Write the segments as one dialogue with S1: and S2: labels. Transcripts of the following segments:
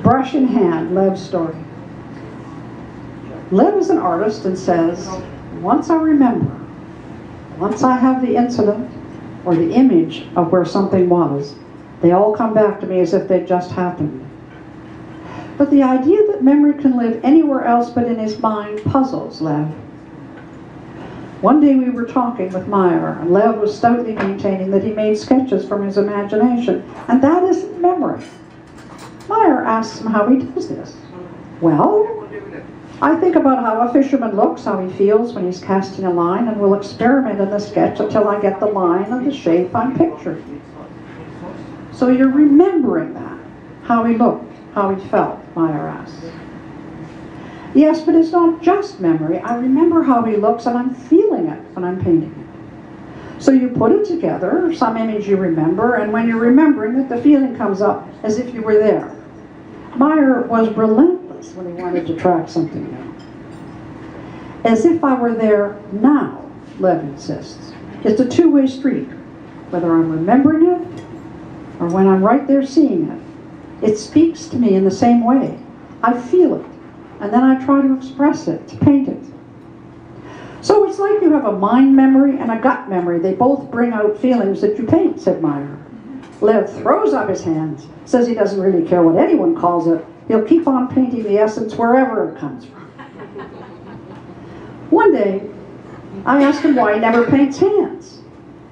S1: Brush in hand, Lev's story. Lev is an artist and says, once I remember, once I have the incident or the image of where something was, they all come back to me as if they'd just happened. But the idea that memory can live anywhere else but in his mind puzzles Lev. One day we were talking with Meyer, and Lev was stoutly maintaining that he made sketches from his imagination, and that isn't memory. Meyer asks him how he does this. Well, I think about how a fisherman looks, how he feels when he's casting a line, and will experiment in the sketch until I get the line and the shape I'm picturing. So you're remembering that, how he looked, how he felt, Meyer asks. Yes, but it's not just memory. I remember how he looks and I'm feeling it when I'm painting it. So you put it together, some image you remember, and when you're remembering it, the feeling comes up as if you were there. Meyer was relentless when he wanted to track something down. As if I were there now, Lev insists. It's a two-way street, whether I'm remembering it or when I'm right there seeing it. It speaks to me in the same way. I feel it, and then I try to express it, to paint it. So it's like you have a mind memory and a gut memory. They both bring out feelings that you paint, said Meyer. Lev throws up his hands, says he doesn't really care what anyone calls it. He'll keep on painting the essence wherever it comes from. One day, I asked him why he never paints hands.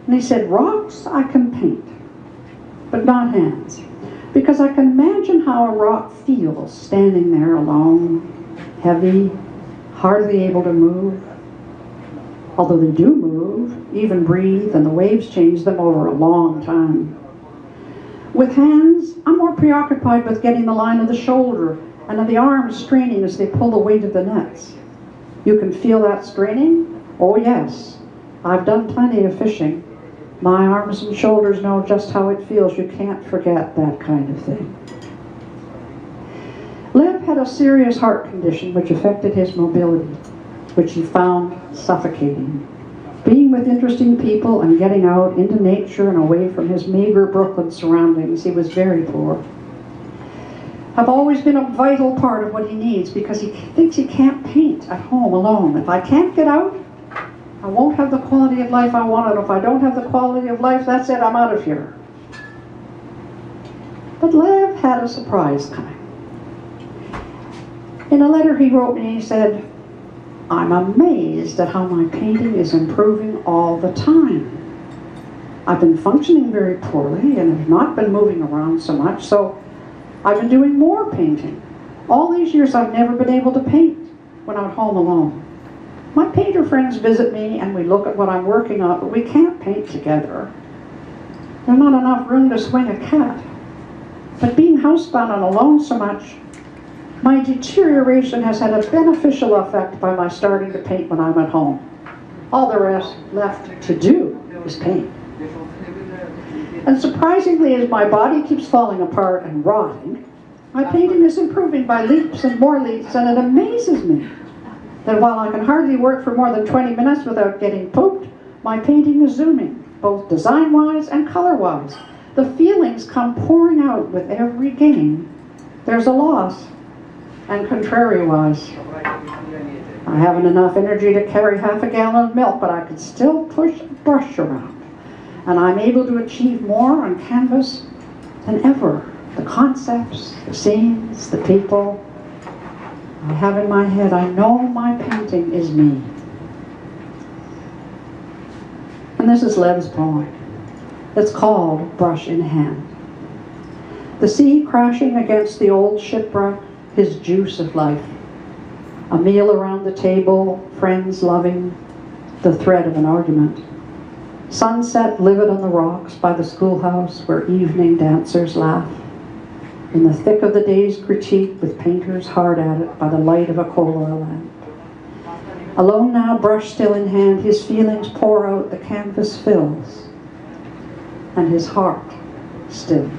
S1: And he said, rocks I can paint, but not hands. Because I can imagine how a rock feels standing there alone, heavy, hardly able to move. Although they do move, even breathe, and the waves change them over a long time. With hands, I'm more preoccupied with getting the line of the shoulder and of the arms straining as they pull the weight of the nets. You can feel that straining? Oh yes, I've done plenty of fishing. My arms and shoulders know just how it feels. You can't forget that kind of thing. Lev had a serious heart condition which affected his mobility, which he found suffocating. Being with interesting people and getting out into nature and away from his meager Brooklyn surroundings, he was very poor. Have always been a vital part of what he needs because he thinks he can't paint at home alone. If I can't get out, I won't have the quality of life I want, and if I don't have the quality of life, that's it, I'm out of here. But Lev had a surprise coming. In a letter he wrote me, he said, I'm amazed at how my painting is improving all the time. I've been functioning very poorly and have not been moving around so much, so I've been doing more painting. All these years I've never been able to paint when I'm at home alone. My painter friends visit me and we look at what I'm working on, but we can't paint together. There's not enough room to swing a cat. But being housebound and alone so much, my deterioration has had a beneficial effect by my starting to paint when I'm at home. All the rest left to do is paint. And surprisingly, as my body keeps falling apart and rotting, my painting is improving by leaps and more leaps, and it amazes me that while I can hardly work for more than 20 minutes without getting pooped, my painting is zooming, both design-wise and color-wise. The feelings come pouring out with every gain. There's a loss, and contrary-wise. I haven't enough energy to carry half a gallon of milk, but I can still push a brush around. And I'm able to achieve more on canvas than ever. The concepts, the scenes, the people I have in my head, I know my painting is me. And this is Lev's poem. It's called Brush in Hand. The sea crashing against the old shipwreck, his juice of life. A meal around the table, friends loving, the thread of an argument. Sunset livid on the rocks by the schoolhouse where evening dancers laugh. In the thick of the day's critique with painters hard at it by the light of a coal oil lamp. Alone now, brush still in hand, his feelings pour out, the canvas fills, and his heart still.